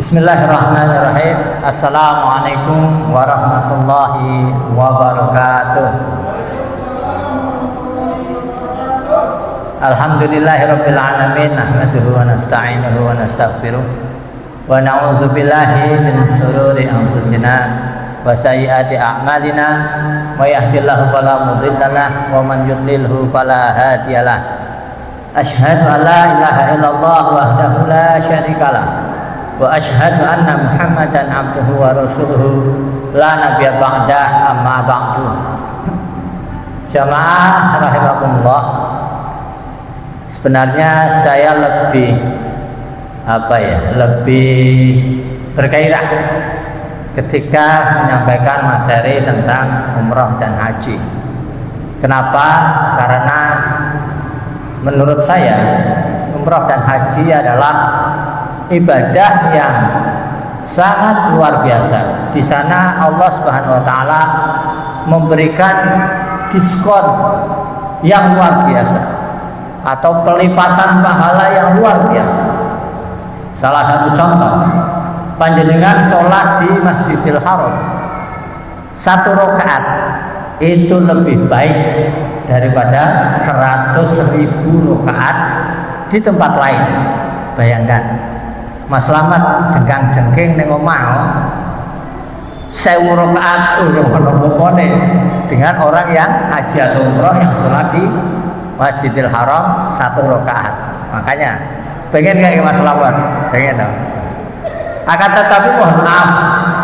Bismillahirrahmanirrahim. Assalamualaikum warahmatullahi wabarakatuh. Alhamdulillahirabbil alamin, nahmaduhu wa nasta'inuhu wa nastaghfiruh wa na'udzu billahi min shururi anfusina wa sayyiati a'malina. May yahdihillahu fala mudhillalah wa man yudlilhu fala hadiyalah. Asyhadu an la ilaha illallah wahdahu la syarikalah wa asyhadu anna Muhammadan abduhu wa rasuluhu la nabiyya ba'da, amma ba'du. Jamaah rahimakumullah, sebenarnya saya lebih bergairah ketika menyampaikan materi tentang umrah dan haji. Kenapa? Karena menurut saya umrah dan haji adalah ibadah yang sangat luar biasa. Di sana Allah Subhanahu wa taala memberikan diskon yang luar biasa atau pelipatan pahala yang luar biasa. Salah satu contoh, panjenengan sholat di Masjidil Haram 1 rakaat itu lebih baik daripada 100.000 rakaat di tempat lain. Bayangkan, Mas Slamet jengkang-jengking ning omah 1000 rakaat urung-urung dengan orang yang haji atau umroh yang sholat di Masjidil Haram 1 rakaat. Makanya pengen nggak Mas Slamet? Pengen dong. Akan tetapi mohon maaf,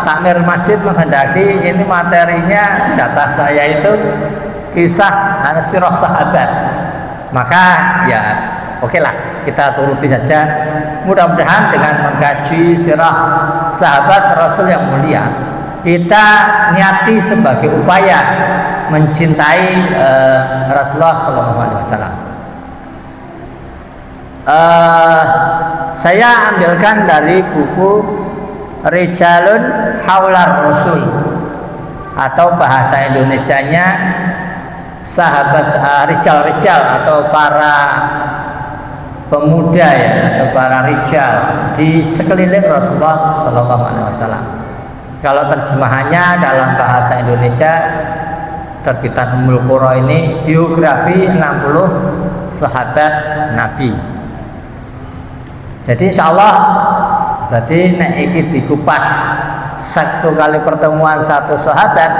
takmir masjid menghendaki ini materinya jatah saya itu kisah sirah sahabat. Maka ya oke lah, kita turuti saja. Mudah-mudahan dengan mengkaji sirah sahabat Rasul yang mulia, kita niati sebagai upaya mencintai Rasulullah SAW. Saya ambilkan dari buku Rijalun Haular Rasul, atau bahasa Indonesianya sahabat rijal-rijal atau para pemuda ya, atau para rijal di sekeliling Rasulullah SAW. Kalau terjemahannya dalam bahasa Indonesia terbitan Ummul Qura ini biografi 60 sahabat Nabi. Jadi insya Allah berarti nek iki dikupas satu kali pertemuan satu sahabat,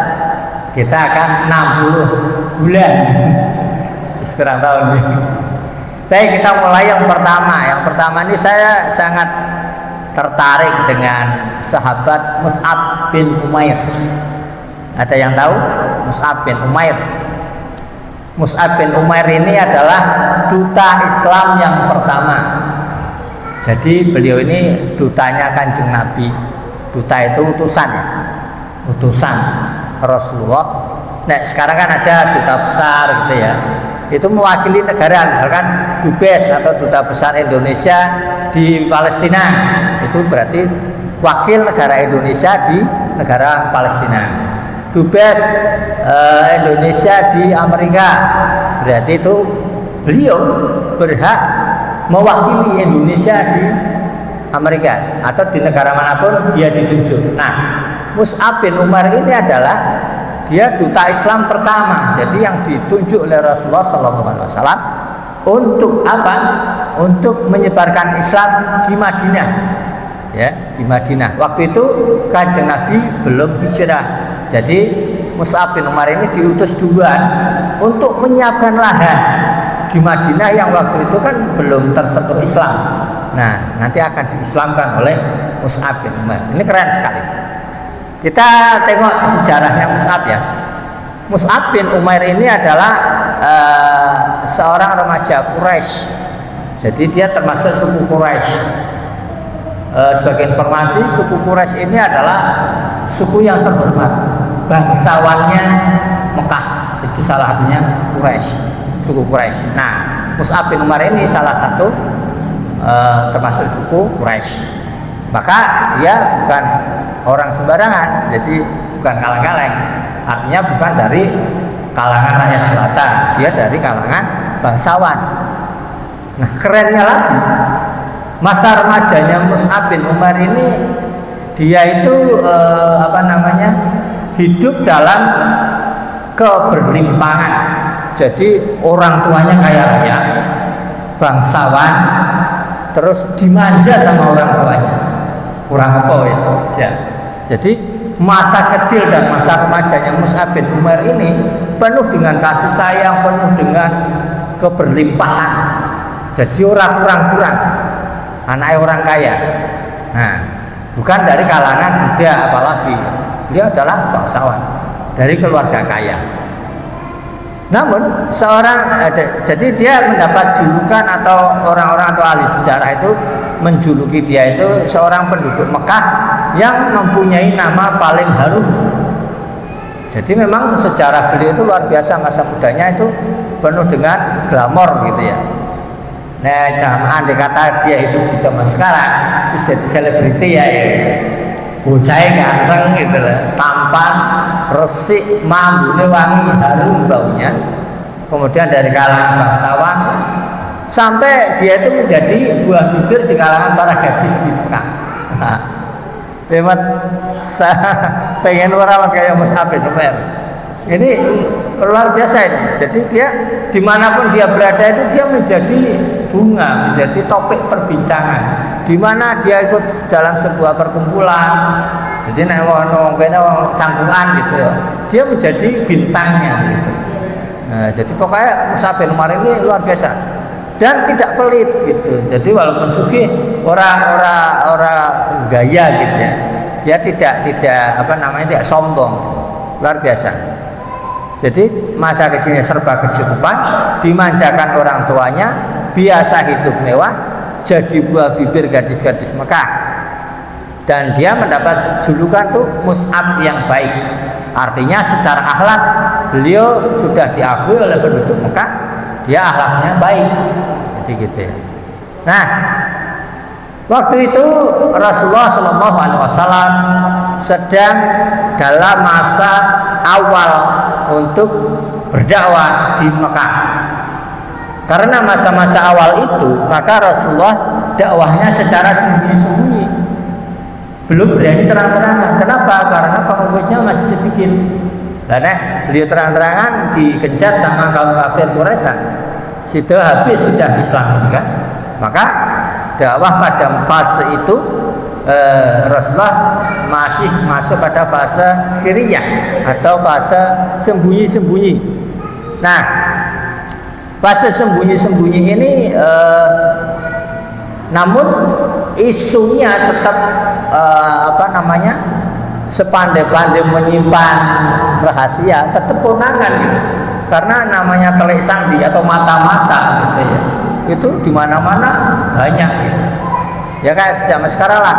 kita akan 60 bulan. Sekarang tahun ini. Baik, kita mulai yang pertama. Yang pertama ini saya sangat tertarik dengan sahabat Mus'ab bin Umair. Ada yang tahu Mus'ab bin Umair? Mus'ab bin Umair ini adalah duta Islam yang pertama. Jadi beliau ini dutanya Kanjeng Nabi. Duta itu utusan ya, utusan Rasulullah. Nah sekarang kan ada duta besar gitu ya, itu mewakili negara, misalkan Dubes atau duta besar Indonesia di Palestina, itu berarti wakil negara Indonesia di negara Palestina. Dubes Indonesia di Amerika, berarti itu beliau berhak mewakili Indonesia di Amerika atau di negara manapun dia ditunjuk. Nah, Mus'ab bin Umair ini adalah dia duta Islam pertama. Jadi yang ditunjuk oleh Rasulullah SAW untuk apa? Untuk menyebarkan Islam di Madinah. Ya, di Madinah. Waktu itu Kanjeng Nabi belum hijrah. Jadi Mus'ab bin Umair ini diutus duluan untuk menyiapkan lahan di Madinah yang waktu itu kan belum tersentuh Islam. Nah, nanti akan diislamkan oleh Mus'ab bin Umair. Ini keren sekali. Kita tengok sejarahnya Mus'ab ya. Mus'ab bin Umair ini adalah seorang remaja Quraisy. Jadi dia termasuk suku Quraisy. Sebagai informasi, suku Quraisy ini adalah suku yang terhormat, bangsawannya Mekah. Itu salah satunya Quraisy, suku Quraisy. Nah, Mus'ab bin Umair ini salah satu termasuk suku Quraisy. Maka dia bukan orang sembarangan, jadi bukan kaleng-kaleng. Artinya bukan dari kalangan rakyat jelata, dia dari kalangan bangsawan. Nah, kerennya lagi, masa remajanya Mus'ab bin Umair ini dia itu hidup dalam keberlimpangan. Jadi orang tuanya kaya raya, bangsawan, terus dimanja sama orang tuanya. Kurang apa wis ya. Jadi masa kecil dan masa remajanya Mus'ab bin Umair ini penuh dengan kasih sayang, penuh dengan keberlimpahan. Jadi orang kurang, anaknya orang kaya. Nah, bukan dari kalangan budak, apalagi dia adalah bangsawan dari keluarga kaya. Namun jadi dia mendapat julukan, atau orang-orang atau ahli sejarah itu menjuluki dia itu seorang penduduk Mekah yang mempunyai nama paling harum. Jadi memang sejarah beliau itu luar biasa, masa mudanya itu penuh dengan glamor gitu ya. Nah, jangan andai kata dia hidup di zaman sekarang terus jadi selebriti ya, bocah ganteng gitu loh, tampan, resik, mambune wangi, harum baunya. Kemudian dari kalangan bangsawan sampai dia itu menjadi buah bibir di kalangan para gadis di Mekah. Hebat, saya pengen orang kayak Mus'ab bin Umair. Ini luar biasa ini. Jadi dia dimanapun dia berada itu dia menjadi bunga, menjadi topik perbincangan. Di mana dia ikut dalam sebuah perkumpulan, jadi nek wong canggungan gitu ya, dia menjadi bintangnya gitu. Nah, jadi pokoknya Mus'ab bin Umair ini luar biasa dan tidak pelit gitu. Jadi walaupun sugih orang gaya gitu ya, dia tidak sombong, luar biasa. Jadi masa kecilnya serba kecukupan, dimanjakan orang tuanya, biasa hidup mewah, jadi buah bibir gadis-gadis Mekah. Dan dia mendapat julukan tuh Mus'ab yang baik. Artinya secara akhlak beliau sudah diakui oleh penduduk Mekah, dia akhlaknya baik. Jadi gitu ya. Nah, waktu itu Rasulullah SAW sedang dalam masa awal untuk berdakwah di Mekah. Karena masa-masa awal itu, maka Rasulullah dakwahnya secara sembunyi-sembunyi, belum berani terang-terangan. Kenapa? Karena pengikutnya masih sedikit. Karena beliau terang-terangan digencat sama kaum kafir Quraisy, nah, situ habis sudah Islam kan. Maka dakwah pada fase itu Rasulullah masih masuk pada fase siriyah atau fase sembunyi-sembunyi. Nah, fase sembunyi-sembunyi ini namun isunya tetap sepandai-pandai menyimpan rahasia, tetap konangan gitu. Karena namanya telik sandi atau mata-mata gitu ya, itu di mana-mana banyak gitu. Ya kayak zaman sekarang lah,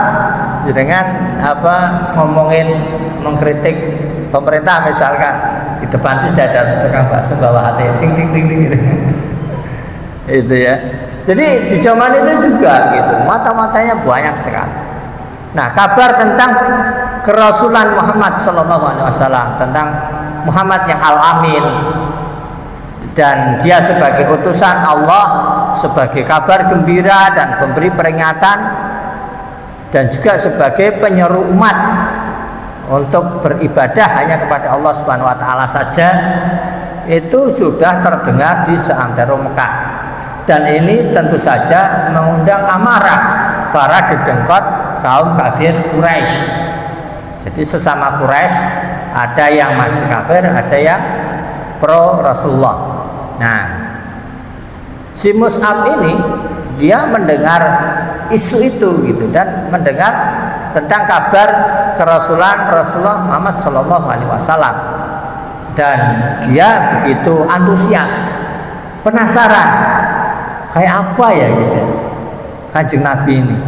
dengan mengkritik pemerintah misalkan, di depan itu ada tukang bakso bawa hati ting ting ting gitu. Itu ya. Jadi di zaman itu juga gitu, mata-matanya banyak sekali. Nah, kabar tentang kerasulan Muhammad SAW, tentang Muhammad yang Al-Amin, dan dia sebagai utusan Allah, sebagai kabar gembira dan pemberi peringatan, dan juga sebagai penyeru umat untuk beribadah hanya kepada Allah Subhanahu wa taala saja, itu sudah terdengar di seantero Mekah. Dan ini tentu saja mengundang amarah para dedengkot kaum kafir Quraisy. Jadi sesama Quraisy ada yang masih kafir, ada yang pro Rasulullah. Nah, si Mus'ab ini dia mendengar isu itu gitu, dan mendengar tentang kabar kerasulan Rasulullah Muhammad SAW, dan dia begitu antusias, penasaran kayak apa ya gitu Kanjeng Nabi ini,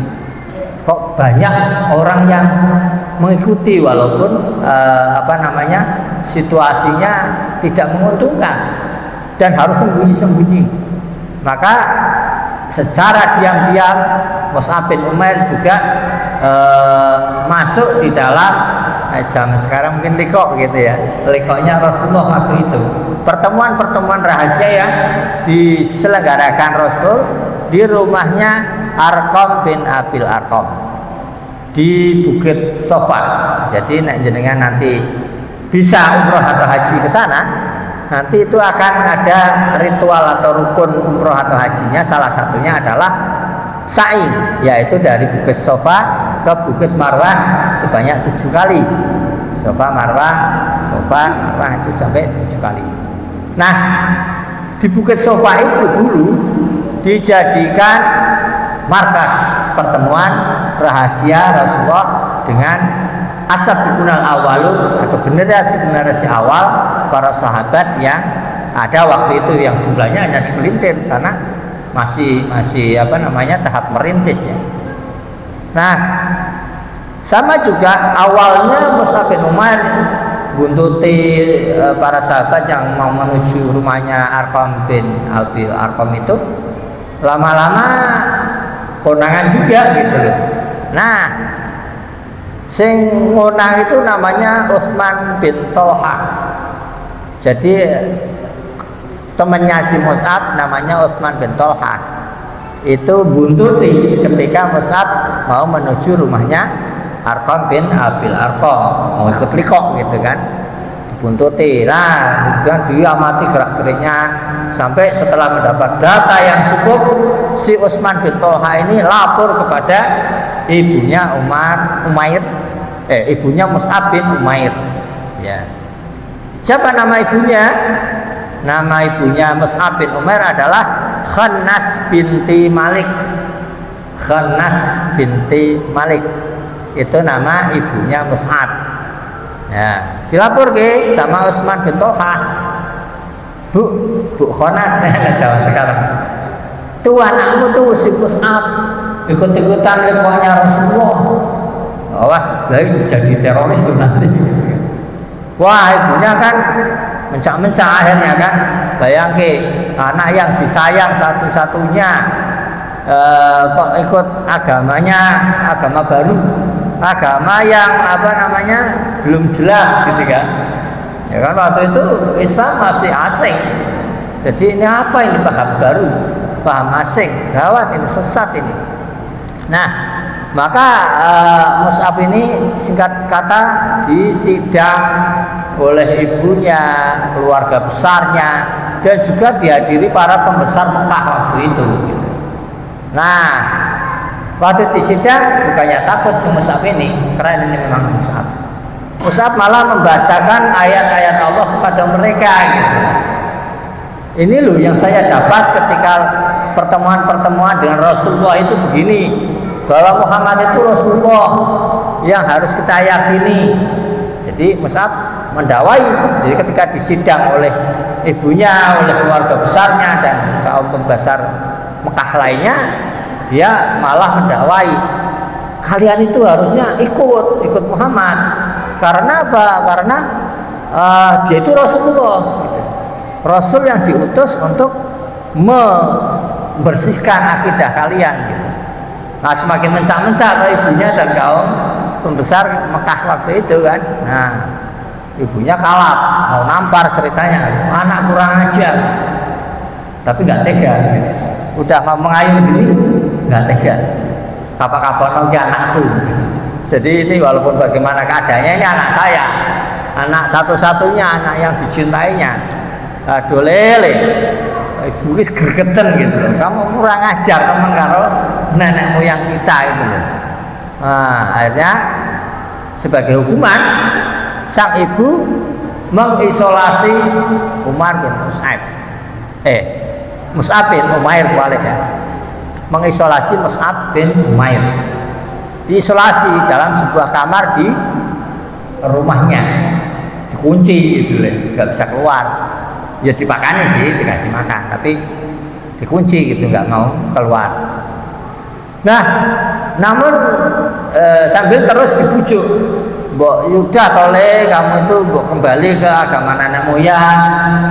kok banyak orang yang mengikuti walaupun situasinya tidak menguntungkan dan harus sembunyi-sembunyi. Maka secara diam-diam Mus'ab bin Umair juga masuk di dalam zaman sekarang mungkin likok gitu ya, likoknya Rasulullah waktu itu, pertemuan-pertemuan rahasia yang diselenggarakan Rasul di rumahnya Arqam bin Abil Arqam di Bukit Sofa. Jadi nek jenengan nanti bisa umroh atau haji ke sana, nanti itu akan ada ritual atau rukun umroh atau hajinya. Salah satunya adalah sa'i, yaitu dari Bukit Sofa ke Bukit Marwah sebanyak 7 kali. Sofa Marwah itu sampai 7 kali. Nah, di Bukit Sofa itu dulu dijadikan markas pertemuan rahasia Rasulullah dengan as-sabiqunal awwalun atau generasi awal para sahabat yang ada waktu itu, yang jumlahnya hanya segelintir karena masih tahap merintis ya. Nah, sama juga awalnya Mus'ab bin Umair buntuti para sahabat yang mau menuju rumahnya Arqam bin Abil Arqam itu, lama-lama konangan juga gitu loh. Nah, sing ngonang itu namanya Utsman bin Tolha. Jadi temannya si Mus'ab namanya Utsman bin Tolha. Itu buntuti ketika Mus'ab mau menuju rumahnya Arqam bin Abil Arqam, mau ikut likok gitu kan, dibuntuti. Nah, kemudian diamati gerak-geriknya sampai setelah mendapat data yang cukup, si Utsman bin Tolha ini lapor kepada ibunya ibunya Mus'ab bin Umair. Ya. Siapa nama ibunya? Nama ibunya Mus'ab bin Umair adalah Khannas binti Malik. Khannas binti Malik itu nama ibunya Mus'ab. Ya, dilapor ke sama Utsman bin Tolha. Bu Khannas, jawab sekarang. Tuh anakmu tuh si Mus'ab ikut-ikutan lekoknya Rasulullah. Wah, baik jadi teroris tuh nanti. Wah, ibunya kan mencak-mencak akhirnya kan. Bayangke anak yang disayang satu-satunya kok ikut agama baru, agama yang belum jelas gitu kan. Ya kan waktu itu Islam masih asing. Jadi ini apa ini, paham baru, paham asing, gawat ini, sesat ini. Nah, maka Mus'ab ini singkat kata disidang oleh ibunya, keluarga besarnya, dan juga dihadiri para pembesar Mekah waktu itu. Gitu. Nah, waktu disidang bukannya takut si Mus'ab ini, keren ini memang Mus'ab. Mus'ab malah membacakan ayat-ayat Allah kepada mereka gitu. Ini loh yang saya dapat ketika pertemuan-pertemuan dengan Rasulullah itu begini, bahwa Muhammad itu Rasulullah yang harus kita yakini. Jadi Mus'ab mendawai. Jadi ketika disidang oleh ibunya, oleh keluarga besarnya dan kaum pembesar Mekah lainnya, dia malah mendawai, kalian itu harusnya ikut Muhammad. Karena apa? Karena dia itu Rasulullah, Rasul yang diutus untuk membersihkan akidah kalian gitu. Nah, semakin mencak-mencak ibunya dan kaum pembesar Mekah waktu itu kan. Nah, ibunya kalap, mau nampar ceritanya, anak kurang ajar, tapi nggak tega gitu. Udah mau mengayun gini nggak tega, kapan-kapan lagi anakku gitu. Jadi ini walaupun bagaimana keadaannya, ini anak saya, anak satu-satunya, anak yang dicintainya. Aduh lele, ibu wis gregeten gitu loh. Kamu kurang ajar teman karo nenek moyang kita itu loh. Nah, akhirnya sebagai hukuman sang ibu mengisolasi Umar bin Mus'ab bin Umair balik ya. Mengisolasi Mus'ab bin Umair. Diisolasi dalam sebuah kamar di rumahnya, dikunci gitu loh, nggak bisa keluar. Ya dipakani sih, dikasih makan, tapi dikunci gitu, nggak mau keluar. Nah, namun sambil terus dibujuk, Mbok Yuda Soleh, kamu itu mbok kembali ke agama nenek moyang,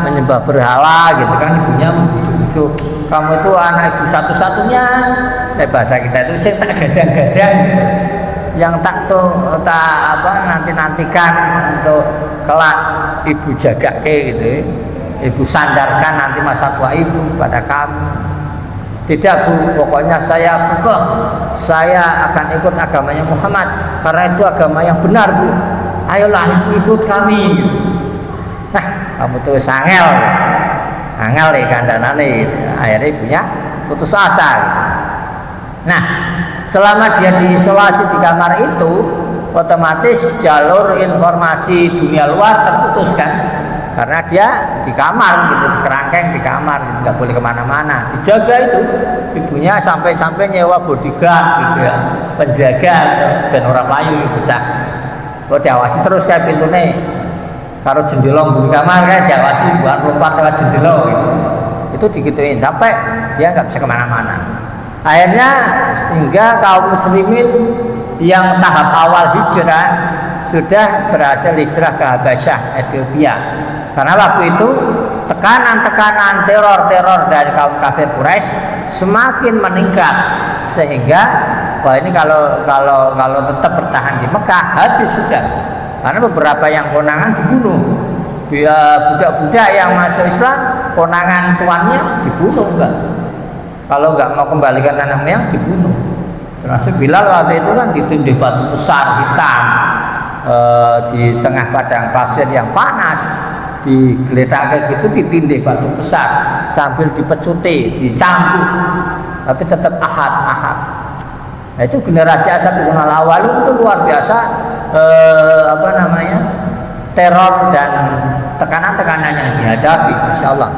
menyembah berhala gitu kan. Ibunya membujuk-bujuk, kamu itu anak ibu satu-satunya. Bahasa kita itu sing tak gadang-gadang, yang nanti-nantikan untuk kelak ibu jaga gitu, ibu sandarkan nanti masa tua ibu pada kamu. Tidak Bu, pokoknya saya kekeh, saya akan ikut agamanya Muhammad karena itu agama yang benar Bu. Ayolah ikut kami. Nah, kamu tuh sangel ya kandhanane. Akhirnya ibunya putus asa. Nah, selama dia diisolasi di kamar itu, otomatis jalur informasi dunia luar terputus kan, karena dia di kamar gitu, dikerangkeng di kamar gitu, nggak boleh kemana-mana, dijaga itu ibunya sampai nyewa bodyguard gitu ya, penjaga dan orang layu bocah, diawasi terus kayak pintu nih, kalau jendela di kamar kan diawasi buat lompat lewat jendela gitu. Itu digituin sampai dia nggak bisa kemana-mana. Akhirnya hingga kaum muslimin yang tahap awal hijrah sudah berhasil hijrah ke Habasyah, Ethiopia. Karena waktu itu tekanan-tekanan teror dari kaum kafir Quraisy semakin meningkat sehingga wah ini kalau tetap bertahan di Mekah habis sudah. Karena beberapa yang konangan dibunuh. Budak-budak yang masuk Islam konangan tuannya dibunuh enggak. Kalau nggak mau kembalikan tanah moyang dibunuh. Termasuk Bilal waktu itu kan ditindih batu besar hitam di tengah padang pasir yang panas, digeletak gitu ditindih batu besar sambil dipecuti, dicambuk, tapi tetap ahad. Nah, itu generasi Asabiqun al-Awwal itu luar biasa teror dan tekanan-tekanan yang dihadapi, Masya Allah.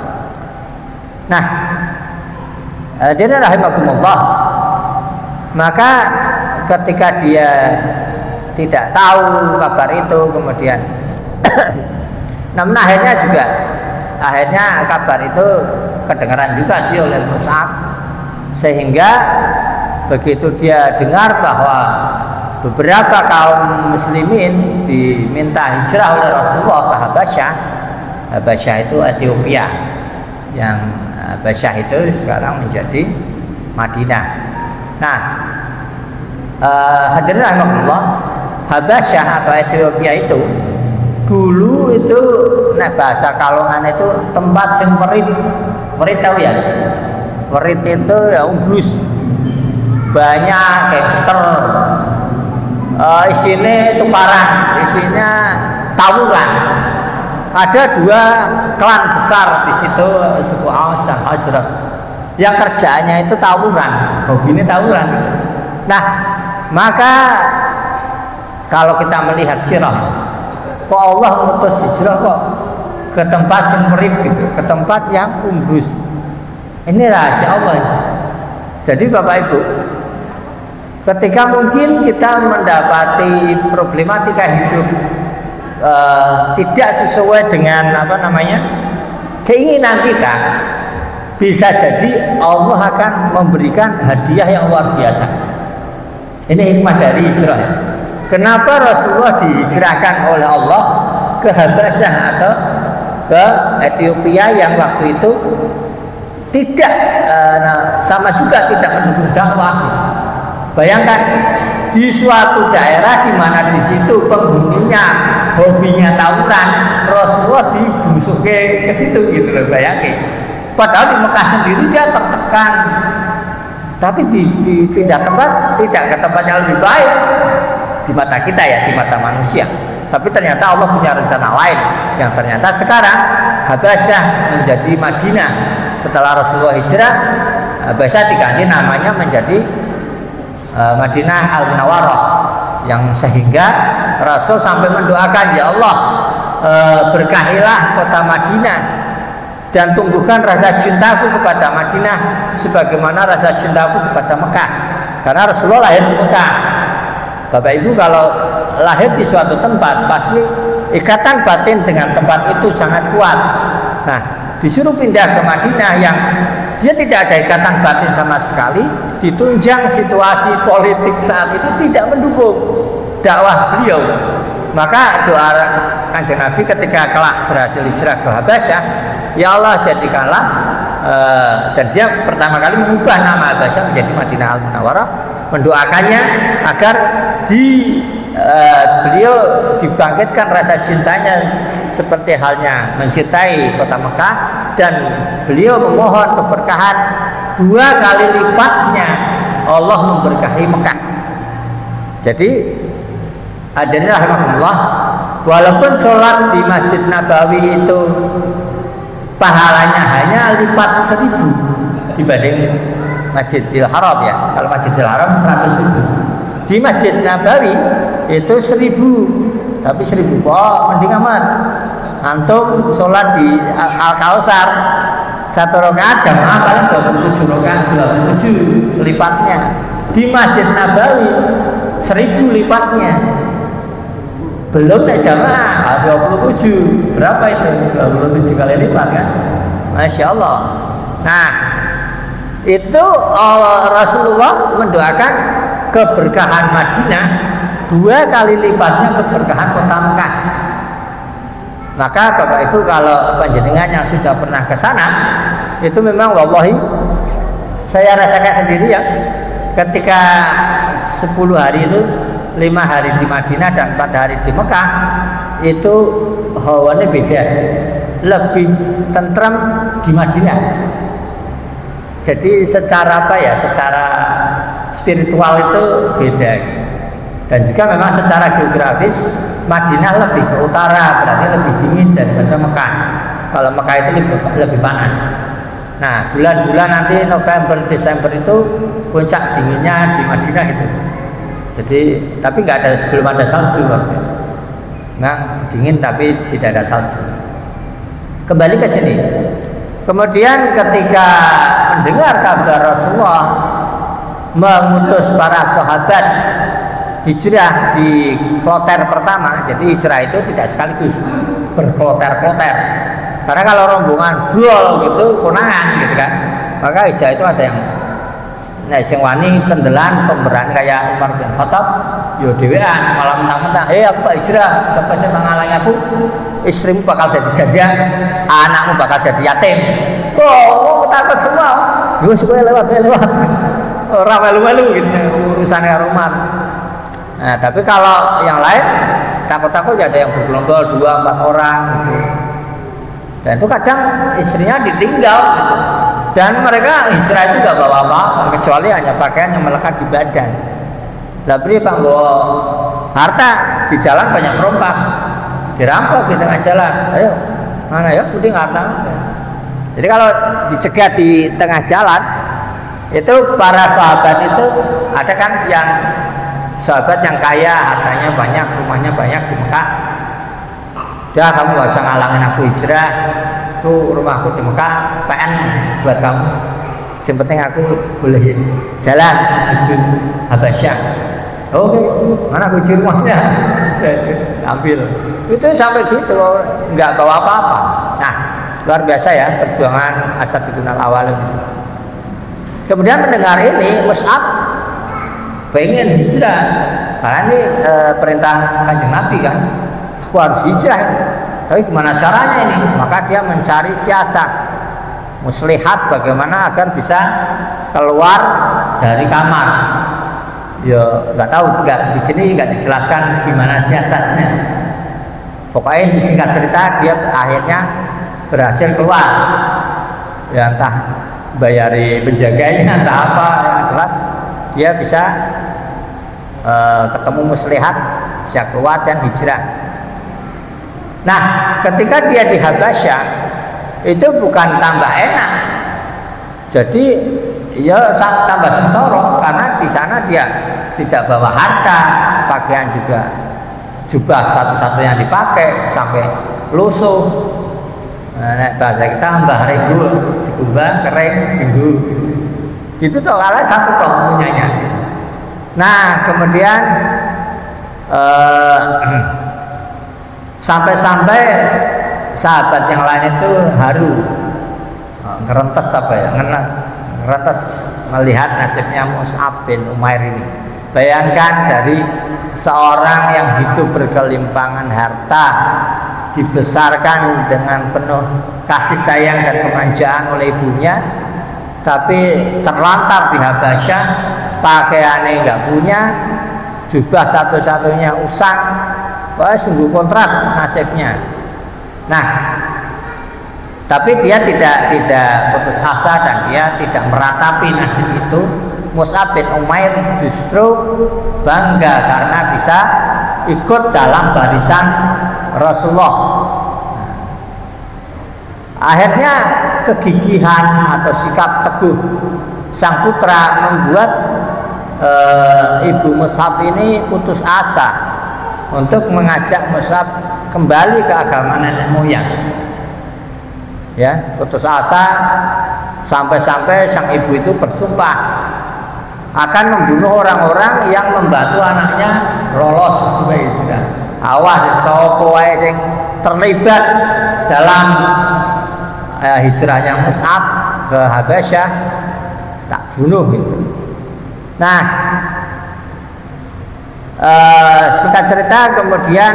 Nah, hadirin rahimakumullah, maka ketika dia tidak tahu kabar itu kemudian namun akhirnya kabar itu kedengaran juga sih oleh Mus'ab, sehingga begitu dia dengar bahwa beberapa kaum muslimin diminta hijrah oleh Rasulullah ke Habasyah itu Ethiopia, yang Habasyah itu sekarang menjadi Madinah. Nah, hadirin rahimakumullah, Habasyah atau Ethiopia itu dulu itu bahasa Kalongan itu tempat sing werit tahu ya? Werit itu ya umbrus, banyak gangster, isinya tukaran, isinya tawuran. Ada dua klan besar di situ, suku Aus dan Khazraj, yang kerjaannya itu tawuran, hobinya tawuran. Nah, maka kalau kita melihat sirah, kok Allah mengutus hijrah kok ke tempat yang merib gitu, ke tempat yang umbrus. Ini rahasia Allah. Jadi Bapak Ibu, ketika mungkin kita mendapati problematika hidup tidak sesuai dengan keinginan kita, bisa jadi Allah akan memberikan hadiah yang luar biasa. Ini hikmah dari hijrah. Kenapa Rasulullah dihijrahkan oleh Allah ke Habasyah atau ke Ethiopia yang waktu itu tidak sama juga tidak mendukung dakwah. Bayangkan di suatu daerah di mana di situ penghuninya hobinya tawuran, Rasulullah dibusuke ke situ gitu loh, bayangin. Padahal di Mekah sendiri dia tertekan, tapi dipindah tempat tidak ke tempat yang lebih baik di mata kita ya, di mata manusia. Tapi ternyata Allah punya rencana lain, yang ternyata sekarang Habasyah menjadi Madinah. Setelah Rasulullah hijrah, Habasyah diganti namanya menjadi Madinah Al-Munawwarah, yang sehingga Rasul sampai mendoakan, ya Allah, berkahilah kota Madinah dan tumbuhkan rasa cintaku kepada Madinah sebagaimana rasa cintaku kepada Mekah. Karena Rasulullah lahir di Mekah. Bapak Ibu kalau lahir di suatu tempat pasti ikatan batin dengan tempat itu sangat kuat. Nah, disuruh pindah ke Madinah yang dia tidak ada ikatan batin sama sekali, ditunjang situasi politik saat itu tidak mendukung dakwah beliau. Maka doa Kanjeng Nabi ketika kelak berhasil hijrah ke Habasyah, ya Allah jadikanlah dan dia pertama kali mengubah nama Habasyah menjadi Madinah Al-Munawwarah, mendoakannya agar beliau dibangkitkan rasa cintanya seperti halnya mencintai kota Mekah, dan beliau memohon keberkahan 2 kali lipatnya Allah memberkahi Mekah. Jadi hadirin rahimakumullah, walaupun sholat di Masjid Nabawi itu pahalanya hanya lipat 1000 dibanding Masjidil Haram ya. Kalau Masjidil Haram 100.000, di Masjid Nabawi itu 1000. Tapi 1000 kok mending amat antum sholat di Al-Kautsar 1 rakaat jamaah paling 27 rakaat, 27 lipatnya. Di Masjid Nabawi 1000 lipatnya. Belum nek jamaah 27, berapa itu? 27 kali lipat kan? Masya Allah. Nah, itu Rasulullah mendoakan keberkahan Madinah 2 kali lipatnya keberkahan kota Mekah. Maka Bapak Ibu kalau panjenengan yang sudah pernah ke sana, itu memang wallahi saya rasakan sendiri ya, ketika 10 hari itu 5 hari di Madinah dan 4 hari di Mekah, itu hawanya beda, lebih tentram di Madinah. Jadi secara apa ya, secara spiritual itu beda. Dan juga memang secara geografis Madinah lebih ke utara, berarti lebih dingin daripada Mekah. Kalau Mekah itu lebih panas. Nah, bulan-bulan nanti November, Desember itu puncak dinginnya di Madinah itu. Jadi, tapi belum ada salju waktu. Nah, dingin tapi tidak ada salju. Kembali ke sini. Kemudian ketika mendengar kabar Rasulullah mengutus para sahabat hijrah di kloter pertama, jadi hijrah itu tidak sekaligus, berkloter-kloter. Karena kalau rombongan brol gitu konangan gitu kan, maka hijrah itu ada yang sing wani kendelan pemberani kayak Umar bin Khattab, yo dhewean malah mentang-mentang, aku Pak hijrah, siapa sih mengalangi aku? Istrimu bakal jadi janda, anakmu bakal jadi yatim. Oh, takut semua. Yo supaya lewat. Ora melu-melu gitu urusannya rumah. Nah, tapi kalau yang lain takut-takut ada yang bergelombol 2-4 orang gitu. Dan itu kadang istrinya ditinggal gitu. Dan mereka hijrah itu nggak bawa apa-apa kecuali hanya pakaian yang melekat di badan. Lah beri Pak bawa harta di jalan banyak perompang, dirampok di tengah jalan. Ayo mana ya? Penting harta. Jadi kalau dicegat di tengah jalan, itu para sahabat itu ada kan yang sahabat yang kaya, hartanya banyak, rumahnya banyak di Mekah. Dah kamu gak usah ngalangin aku hijrah, tuh rumahku di Mekah, PN buat kamu. Yang penting aku boleh jalan menuju Habasyah. Oke, mana kunci rumahnya? Ambil. Itu sampai gitu, nggak bawa apa-apa. Nah, luar biasa ya perjuangan As-Sabiqunal Awwalun itu. Kemudian mendengar ini, Mus'ab pengen hijrah, karena ini perintah Kanjeng Nabi kan, aku harus hijrah ini. Tapi gimana caranya ini? Maka dia mencari siasat, muslihat bagaimana agar bisa keluar dari kamar. Ya nggak tahu, di sini nggak dijelaskan gimana siasatnya. Pokoknya disingkat cerita dia akhirnya berhasil keluar. Ya entah bayari penjaganya, entah apa, yang jelas dia bisa ketemu muslihat, bisa keluar dan hijrah. Nah, ketika dia di Habasyah itu bukan tambah enak, jadi ya tambah sengsara karena di sana dia tidak bawa harta, pakaian juga jubah satu-satunya dipakai sampai lusuh. Nah, bahasa kita mbah ringgu, digubah kering minggu. Itu toh kalah satu toh punyanya. Nah, kemudian sampai-sampai sahabat yang lain itu haru, ngerentes apa ya, ngerentes melihat nasibnya Mus'ab bin Umair ini. Bayangkan dari seorang yang hidup berkelimpangan harta, dibesarkan dengan penuh kasih sayang dan kemanjaan oleh ibunya, tapi terlantar di Habasyah, pakaiannya nggak punya, jubah satu-satunya usang. Wah, sungguh kontras nasibnya. Nah, Tapi dia tidak putus asa dan dia tidak meratapi nasib itu. Mus'ab bin Umair justru bangga karena bisa ikut dalam barisan Rasulullah. Akhirnya kegigihan atau sikap teguh sang putra membuat ibu Mus'ab ini putus asa untuk mengajak Mus'ab kembali ke agama nenek moyang. Ya, putus asa sampai-sampai sang ibu itu bersumpah akan membunuh orang-orang yang membantu anaknya lolos gitu kan. Awas sapa wae sing terlibat dalam hijrahnya Mus'ab ke Habasyah tak bunuh gitu. Nah, singkat cerita kemudian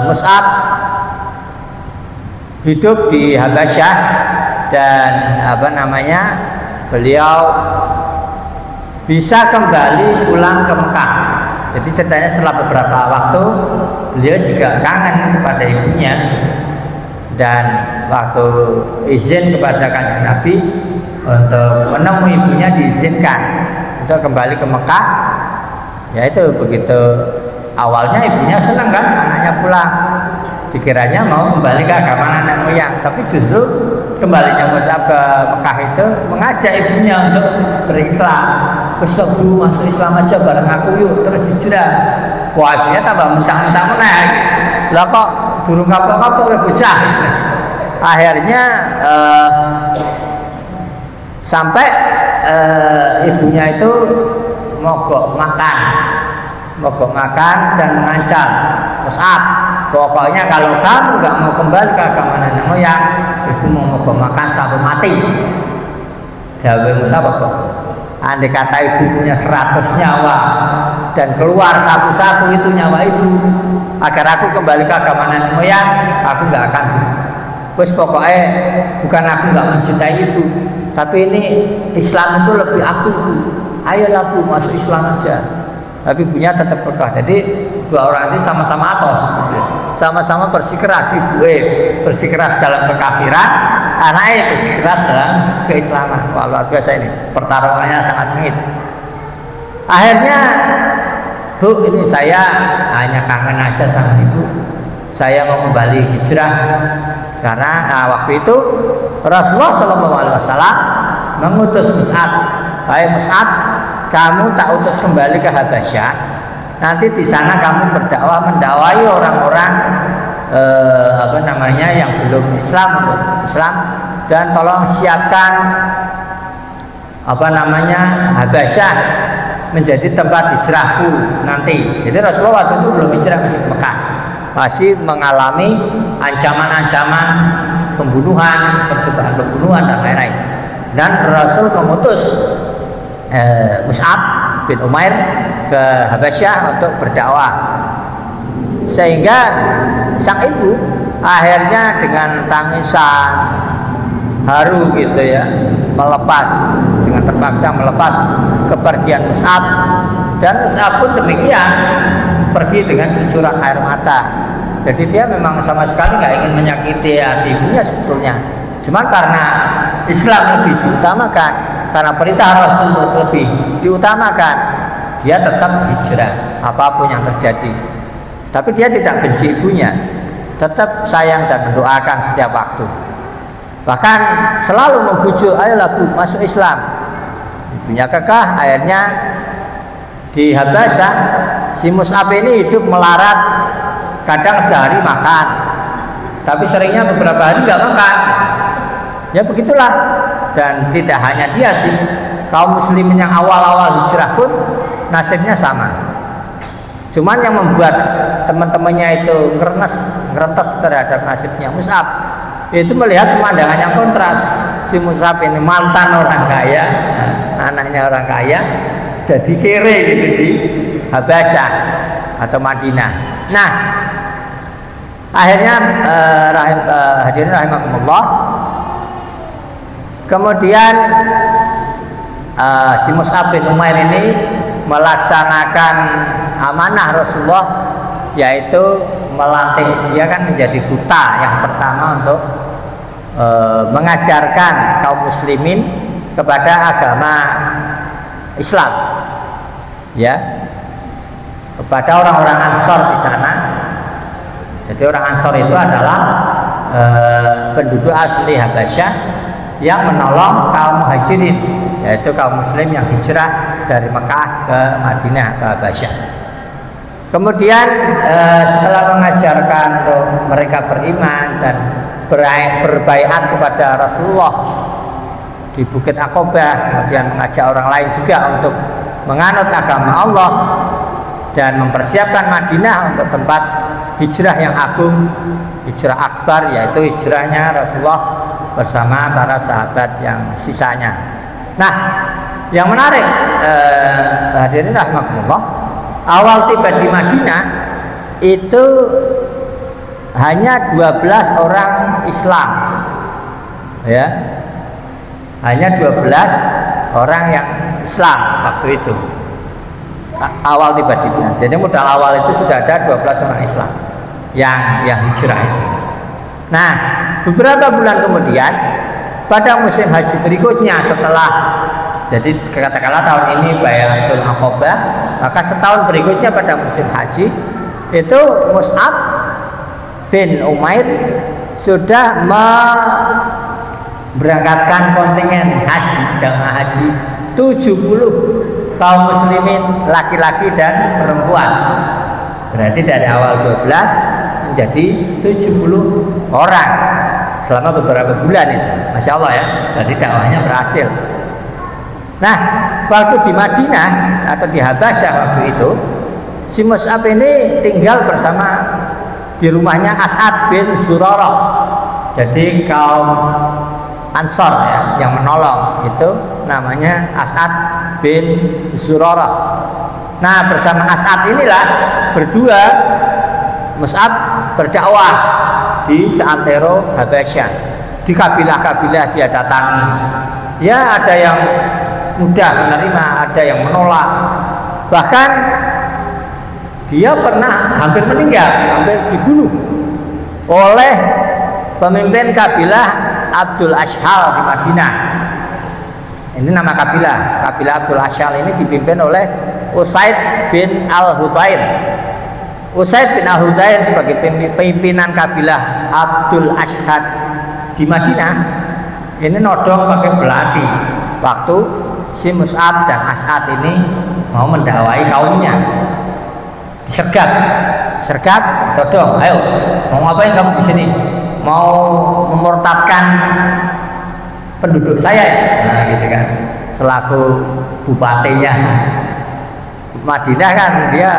Mus'ab hidup di Habasyah dan beliau bisa kembali pulang ke Mekah. Jadi ceritanya setelah beberapa waktu beliau juga kangen kepada ibunya dan waktu izin kepada Kanjeng Nabi untuk menemui ibunya diizinkan untuk kembali ke Mekah. Ya itu begitu awalnya ibunya senang kan anaknya pulang, dikiranya mau kembali ke agama nenek moyang, tapi justru kembalinya Mus'ab ke Mekah itu mengajak ibunya untuk berislam. Besok dulu masuk Islam aja bareng aku yuk, terus hijrah. Wah ibunya tambah mencang-mencang naik. Lah kok durung kapok-kapok ke bocah. Akhirnya sampai ibunya itu mogok makan dan mengancam Mus'ab, pokoknya kalau kamu nggak mau kembali ke agama nenek moyang, ibu mau mogok makan sampai mati. Jawab Mus'ab apa? Andai kata ibu punya 100 nyawa dan keluar satu-satu itu nyawa ibu agar aku kembali ke agama nenek moyang, aku nggak akan. Wes pokoknya bukan aku nggak mencintai ibu, tapi ini Islam itu lebih aku. Ayolah bu, masuk Islam aja. Tapi ibunya tetap berkah. Jadi dua orang ini sama-sama atos, sama-sama bersikeras. Ibu bersikeras dalam kekafiran, anaknya bersikeras dalam keislaman. Wah, luar biasa ini, pertarungannya sangat sengit. Akhirnya, bu, ini saya hanya kangen aja sama ibu. Saya mau kembali hijrah karena waktu itu Rasulullah SAW mengutus Mus'ab. Hai Mus'ab, kamu tak utus kembali ke Habasyah. Nanti di sana kamu berdakwah, mendakwai orang-orang yang belum Islam untuk Islam, dan tolong siapkan Habasyah menjadi tempat hijrahku nanti. Jadi Rasulullah waktu itu belum hijrah, masih ke Mekah, masih mengalami ancaman-ancaman pembunuhan, percobaan pembunuhan dan lain-lain. Dan Rasul mengutus Mus'ab bin Umair ke Habasyah untuk berdakwah, sehingga sang ibu akhirnya dengan tangisan haru gitu ya dengan terpaksa melepas kepergian Mus'ab, dan Mus'ab pun demikian pergi dengan cucuran air mata. Jadi dia memang sama sekali nggak ingin menyakiti hati ibunya sebetulnya, cuma karena Islam lebih diutamakan, karena perintah Rasul lebih diutamakan, dia tetap hijrah apapun yang terjadi. Tapi dia tidak benci ibunya, tetap sayang dan mendoakan setiap waktu. Bahkan selalu membujuk, ayolah bu, masuk Islam. Ibunya kekeh. Akhirnya di Habasyah si Mus'ab ini hidup melarat, kadang sehari makan, tapi seringnya beberapa hari nggak makan. Ya begitulah. Dan tidak hanya dia sih, kaum muslimin yang awal-awal hijrah pun nasibnya sama. Cuman yang membuat teman-temannya itu ngeretes terhadap nasibnya Mus'ab, itu melihat pemandangan yang kontras. Si Mus'ab ini mantan orang kaya, anaknya orang kaya, jadi kere gitu di Habasyah atau Madinah. Nah, akhirnya hadirin rahimakumullah, kemudian si Mus'ab bin Umair ini melaksanakan amanah Rasulullah, yaitu melantik dia kan menjadi duta yang pertama untuk mengajarkan kaum muslimin kepada agama Islam, ya, kepada orang-orang Ansor di sana. Jadi orang Ansor itu adalah penduduk asli Habasyah yang menolong kaum muhajirin, yaitu kaum muslim yang hijrah dari Mekah ke Madinah atau Habasyah. Kemudian setelah mengajarkan untuk mereka beriman dan berbaiat kepada Rasulullah di Bukit Aqobah, kemudian mengajak orang lain juga untuk menganut agama Allah dan mempersiapkan Madinah untuk tempat hijrah yang agung, hijrah akbar, yaitu hijrahnya Rasulullah bersama para sahabat yang sisanya. Nah, yang menarik hadirin rahimakumullah, awal tiba di Madinah itu hanya 12 orang Islam, ya, hanya 12 orang yang Islam waktu itu awal tiba di Madinah. Jadi modal awal itu sudah ada 12 orang Islam yang hijrah itu. Nah, beberapa bulan kemudian pada musim haji berikutnya, setelah, jadi katakanlah tahun ini Baiatul Aqobah, maka setahun berikutnya pada musim haji itu Mus'ab bin Umair sudah memberangkatkan kontingen haji, jamaah haji 70 kaum muslimin laki-laki dan perempuan. Berarti dari awal 12 menjadi 70 orang selama beberapa bulan itu. Masya Allah ya, jadi dakwahnya berhasil. Nah, waktu di Madinah atau di Habasyah waktu itu, si Mus'ab ini tinggal bersama di rumahnya As'ad bin Zurarah. Jadi kaum Ansor ya, yang menolong itu namanya As'ad bin Zurarah. Nah, bersama As'ad inilah berdua Mus'ab berdakwah di seantero Habasyah. Di kabilah-kabilah dia datangi. Ya, ada yang mudah menerima, ada yang menolak. Bahkan dia pernah hampir meninggal, hampir dibunuh oleh pemimpin kabilah Abdul Ashhal di Madinah. Ini nama kabilah Abdul Ashhal ini dipimpin oleh Usaid bin Al-Hutair. Usaid bin Al-Hutair sebagai pimpinan kabilah Abdul Ashhad di Madinah ini nodong pakai belati waktu si Mus'ab dan As'ad ini mau mendakwai kaumnya. Disergap, todong, ayo, mau ngapain kamu di sini? Mau memurtadkan penduduk saya ya? Nah, gitu kan, selaku bupatinya Madinah kan, dia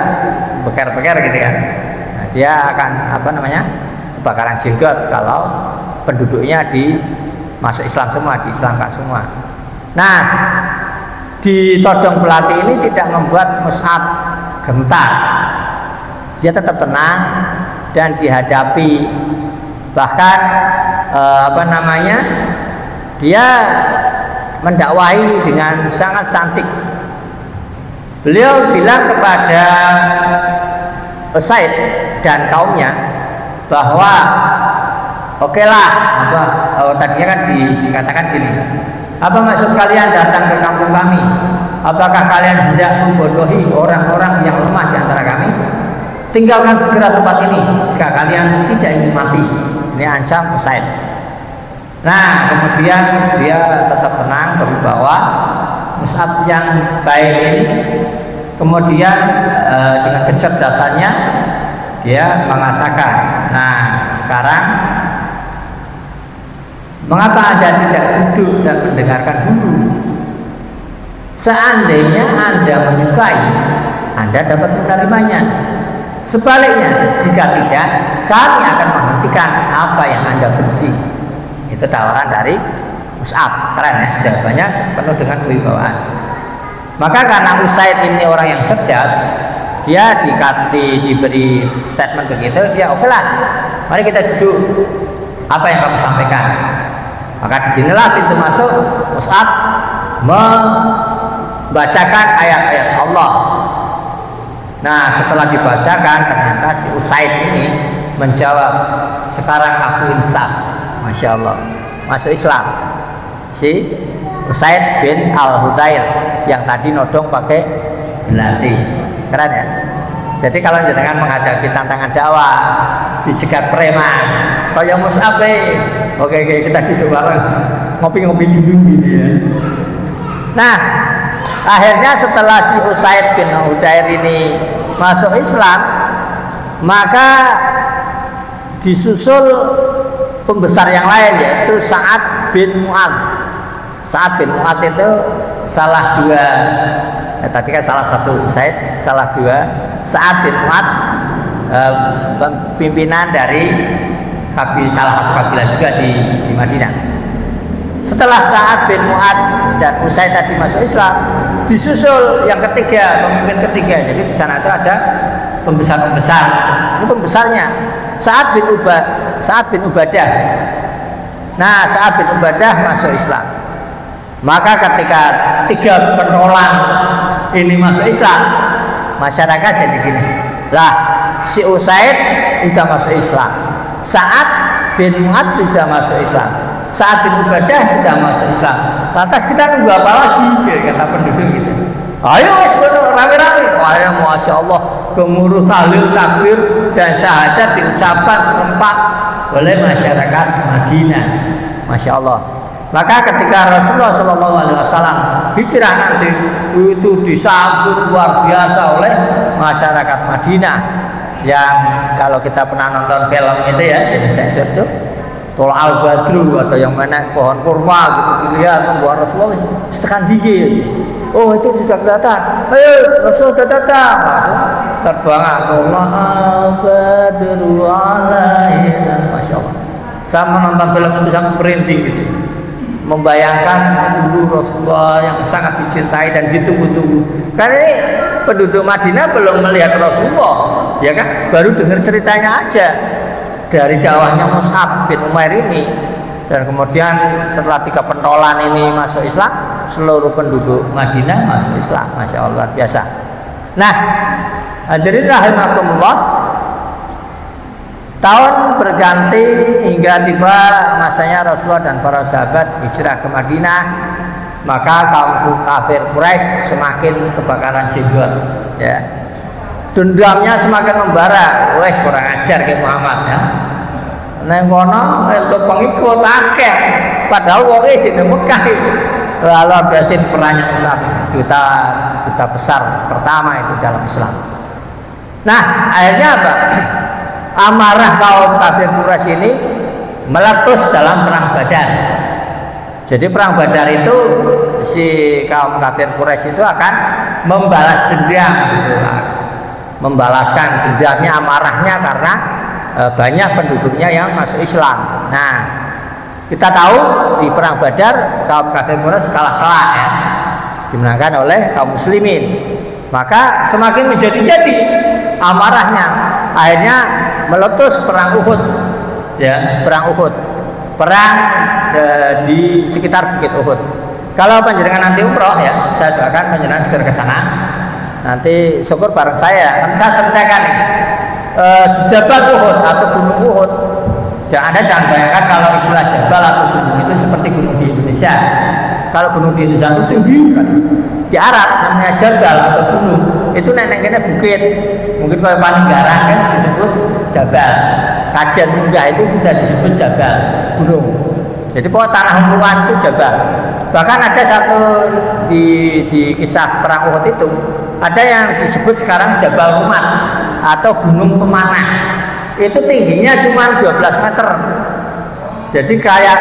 beker-beker gitu kan. Nah, dia akan kebakaran jenggot kalau penduduknya masuk Islam semua, diislamkan semua. Nah, ditodong pelati ini tidak membuat Mus'ab gentar. Dia tetap tenang dan dihadapi, bahkan dia mendakwahi dengan sangat cantik. Beliau bilang kepada Usaid dan kaumnya bahwa okelah, tadinya kan dikatakan gini, apa maksud kalian datang ke kampung kami? Apakah kalian hendak membodohi orang-orang yang lemah di antara kami? Tinggalkan segera tempat ini jika kalian tidak ingin mati. Ini ancam Usaid. Nah, kemudian dia tetap tenang, berwibawa. Mus'ab yang baik ini kemudian dengan kecerdasannya dia mengatakan, nah sekarang mengapa Anda tidak duduk dan mendengarkan dulu? Seandainya Anda menyukai, Anda dapat menerimanya. Sebaliknya, jika tidak, kami akan menghentikan apa yang Anda benci. Itu tawaran dari Mus'ab. Keren ya, jawabannya penuh dengan kewibawaan. Maka karena Usaid ini orang yang cerdas, dia diberi statement begitu, dia oke lah, mari kita duduk. Apa yang kamu sampaikan? Maka disinilah pintu masuk Mus'ab membacakan ayat-ayat Allah. Nah, setelah dibacakan ternyata si Usaid ini menjawab, sekarang aku insaf. Masya Allah. masuk Islam. Si Usaid bin Al-Hudayr yang tadi nodong pakai belati. Keren ya? Jadi kalau jenengan menghadapi tantangan dakwah, dicegat preman, kaya Mus'ab, oke kita duduk bareng, ngopi-ngopi dulu gini ya. Nah, akhirnya setelah si Usaid bin Hudayr ini masuk Islam, maka disusul pembesar yang lain, yaitu Sa'ad bin Mu'adz. Sa'ad bin Mu'adz itu salah dua, tadi kan salah satu Usaid, salah dua. Sa'ad bin Mu'adz pimpinan dari salah satu kabilah juga di Madinah. Setelah Sa'ad bin Mu'adz dan Usaid tadi masuk Islam, disusul yang ketiga, pemimpin ketiga. Jadi di sana itu ada pembesar-pembesar. Ini pembesarnya Sa'ad bin Ubadah. Nah, Sa'ad bin Ubadah masuk Islam. Maka ketika tiga pentolan ini masuk Islam, masyarakat jadi gini. Lah, si Usaid sudah masuk Islam, Sa'ad bin Mu'adz sudah masuk Islam, Sa'ad bin Ubadah sudah masuk Islam. Lantas kita nunggu apa lagi? Kata penduduk gitu. Ayo rame-rame. Ayo, masya Allah, gemuruh tahlil, takbir dan syahadat diucapkan serempak oleh masyarakat Madinah. Masya Allah. Maka ketika Rasulullah SAW hijrah nanti itu disambut luar biasa oleh masyarakat Madinah. Yang kalau kita pernah nonton film itu ya, Indonesia itu Tol Al Badru atau yang mana pohon kurma gitu dilihat membuat Rasulullah tekan gigi. Oh, itu sudah kelihatan. Ayo, Rasul sudah datang. Terbang Tol Al Badru alaina. Masya Allah. Saya menonton film itu sangat merinding gitu. Membayangkan dulu Rasulullah yang sangat dicintai dan ditunggu-tunggu. Karena ini penduduk Madinah belum melihat Rasulullah, ya kan? Baru dengar ceritanya aja dari dakwahnya Mus'ab bin Umair ini. Dan kemudian setelah tiga pentolan ini masuk Islam, seluruh penduduk Madinah masuk Islam. Masya Allah, luar biasa. Nah, hadirin rahimakumullah, tahun berganti hingga tiba masanya Rasulullah dan para sahabat hijrah ke Madinah. Maka kaum kafir Quraisy semakin kebakaran jenggot, ya. Dendamnya semakin membara. Weh, kurang ajar ke Muhammad ya. Neng kono untuk pengikut akeh, padahal wong sing Mekah itu. Lalu biasin perannya Mus'ab, duta besar pertama itu dalam Islam. Nah, akhirnya apa? Amarah kaum kafir Quraisy ini meletus dalam perang Badar. Jadi perang Badar itu si kaum kafir Quraisy itu akan membalas dendam, gitu. Membalaskan dendamnya, amarahnya karena banyak penduduknya yang masuk Islam. Nah, kita tahu di perang Badar kaum kafir Quraisy kalah telak ya, dimenangkan oleh kaum muslimin. Maka semakin menjadi-jadi amarahnya. Akhirnya meletus perang Uhud, ya, perang Uhud, perang di sekitar Bukit Uhud. Kalau panjenengan nanti umroh ya, saya doakan panjenengan segera ke sana. Nanti syukur bareng saya. Nanti saya ceritakan nih di Jabal Uhud atau Gunung Uhud. Jangan bayangkan kalau istilah Jabal atau gunung itu seperti gunung di Indonesia. Kalau gunung di Indonesia itu tinggi kan. Di Arab namanya Jabal atau gunung. Itu neneknya bukit. Mungkin kalau Paninggaran kan disebut Jabal. Kajian Munggah itu sudah disebut Jabal, gunung. Jadi pokoknya tanah humuan itu Jabal. Bahkan ada satu di kisah perang Uhud itu, ada yang disebut sekarang Jabal Rumat atau Gunung Pemanah. Itu tingginya cuma 12 meter. Jadi kayak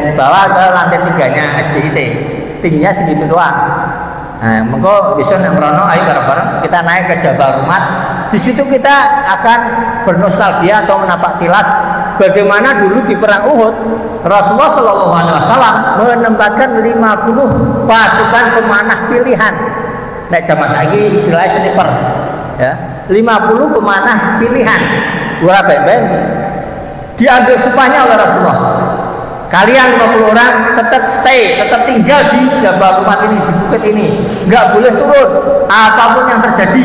di bawah ke lantai 3-nya SDIT. Tingginya segitu doang. Nah, mengko bisa nang rono ayo bareng-bareng kita naik ke Jabal Rumat. Di situ kita akan bernostalgia atau menapak tilas bagaimana dulu di perang Uhud Rasulullah SAW menempatkan 50 pasukan pemanah pilihan. Nek zaman saiki istilahnya sniper. Ya, 50 pemanah pilihan. Ora ben-ben. Diambil sumpahnya oleh Rasulullah. Kalian 50 orang tetap stay, tetap tinggal di Jabal Rumat ini, di bukit ini, nggak boleh turun apapun yang terjadi.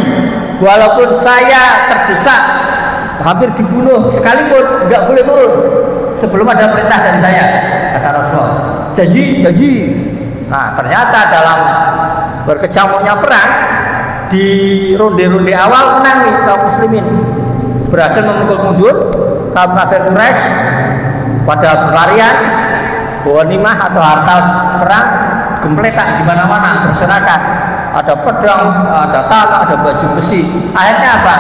Walaupun saya terdesak, hampir dibunuh sekalipun, nggak boleh turun. sebelum ada perintah dari saya, kata Rasulullah. Janji. Nah, ternyata dalam berkecamuknya perang di ronde-ronde awal menang nih kaum muslimin, berhasil memukul mundur kaum kafir Quraisy pada berlarian, ghanimah atau harta perang gempletak di mana-mana berserakan. Ada pedang, ada tanah, ada baju besi. Akhirnya apa?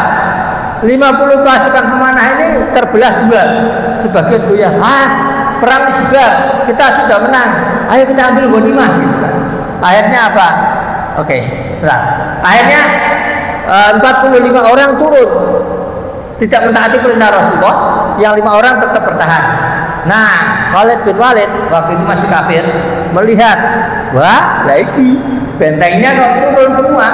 50 pasukan pemanah ini terbelah dua. Sebagian goyah, perang sudah, kita sudah menang. Ayo kita ambil ghanimah gitu kan. Akhirnya apa? Oke, setelah. Akhirnya 45 orang turun. Tidak mentaati perintah Rasulullah, yang 5 orang tetap bertahan. Nah, Khalid bin Walid waktu itu masih kafir, melihat, wah, lagi bentengnya kok turun semua.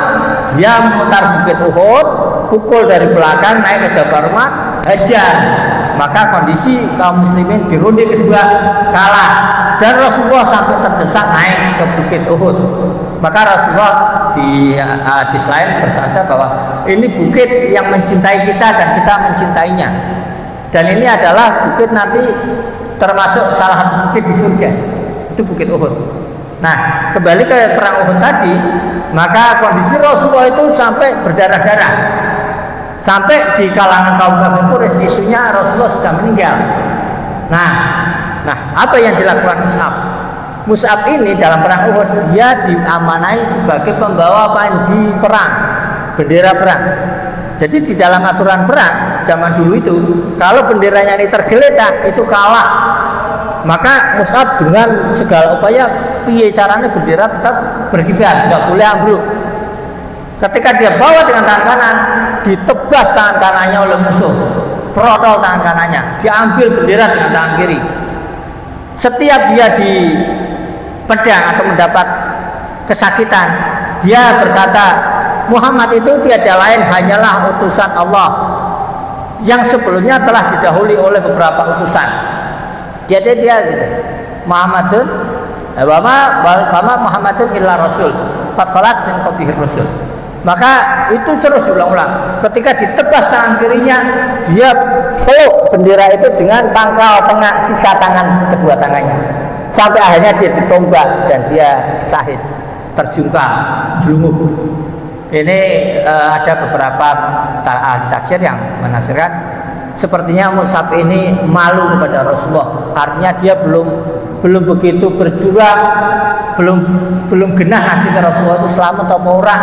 Dia memutar bukit Uhud, pukul dari belakang naik ke Jabal Rahmah, hajar. Maka kondisi kaum muslimin di ronde kedua kalah, dan Rasulullah sampai terdesak naik ke bukit Uhud. Maka Rasulullah di hadis lain bersabda bahwa ini bukit yang mencintai kita dan kita mencintainya. Dan ini adalah bukit nanti termasuk salah satu bukit di surga. Itu bukit Uhud. Nah, kembali ke perang Uhud tadi, maka kondisi Rasulullah itu sampai berdarah-darah. Sampai di kalangan kaum kafir Quraisy isunya Rasulullah sudah meninggal. Nah, apa yang dilakukan Mus'ab? Mus'ab ini dalam perang Uhud dia diamanai sebagai pembawa panji perang, bendera perang. Jadi di dalam aturan perang zaman dulu itu, kalau benderanya ini tergeletak itu kalah. Maka Mus'ab dengan segala upaya piye caranya bendera tetap berkibar, tidak boleh ambruk. Ketika dia bawa dengan tangan kanan, ditebas tangan kanannya oleh musuh, protol tangan kanannya, diambil bendera dengan tangan kiri. Setiap dia di pedang atau mendapat kesakitan, dia berkata, Muhammad itu tiada lain hanyalah utusan Allah yang sebelumnya telah didahului oleh beberapa utusan. Jadi dia gitu, Muhammadun Muhammadun illa rasul qad khalat min qablihi rasul. Maka itu terus diulang-ulang. Ketika ditebas tangan kirinya, dia peluk bendera itu dengan pangkal tengah sisa tangan kedua tangannya, sampai akhirnya dia ditombak dan dia syahid, terjungkal, jelungup. Ini ada beberapa tafsir yang menafsirkan sepertinya Mus'ab ini malu kepada Rasulullah. Artinya dia belum begitu berjuang, belum genah ngasih ke Rasulullah itu selamat atau orang.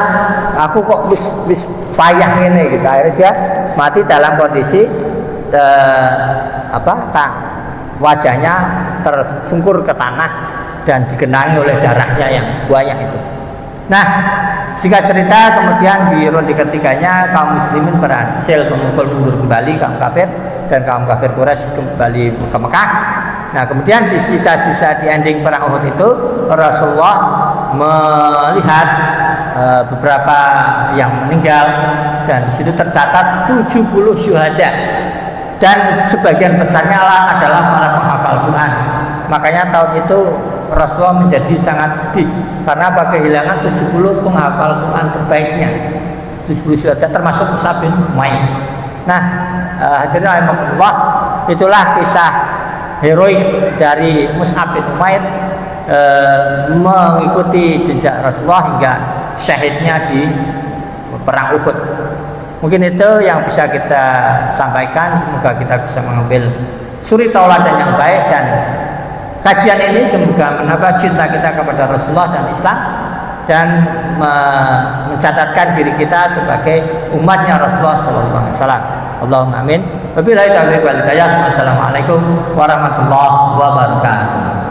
Aku kok bis payah ini gitu. Akhirnya dia mati dalam kondisi wajahnya tersungkur ke tanah dan digenangi oleh darahnya yang banyak itu. Nah, singkat cerita, kemudian di ronde ketiganya kaum muslimin berhasil memukul mundur kembali kaum kafir, dan kaum kafir Quraisy kembali ke Mekah. Nah, kemudian di sisa-sisa di ending perang Uhud itu Rasulullah melihat beberapa yang meninggal, dan di situ tercatat 70 syuhada, dan sebagian besarnya adalah para penghafal Quran. Makanya tahun itu Rasulullah menjadi sangat sedih karena kehilangan 70 penghafal Quran terbaiknya, 70 syuhada termasuk Mus'ab bin Umair. Nah, hadirin rahimakumullah, itulah kisah herois dari Mus'ab bin Umair mengikuti jejak Rasulullah hingga syahidnya di perang Uhud. Mungkin itu yang bisa kita sampaikan. Semoga kita bisa mengambil suri tauladan yang baik, dan kajian ini semoga menambah cinta kita kepada Rasulullah dan Islam, dan mencatatkan diri kita sebagai umatnya Rasulullah SAW. Allahumma amin. Wabillahi taufiq wal hidayah. Wassalamualaikum warahmatullahi wabarakatuh.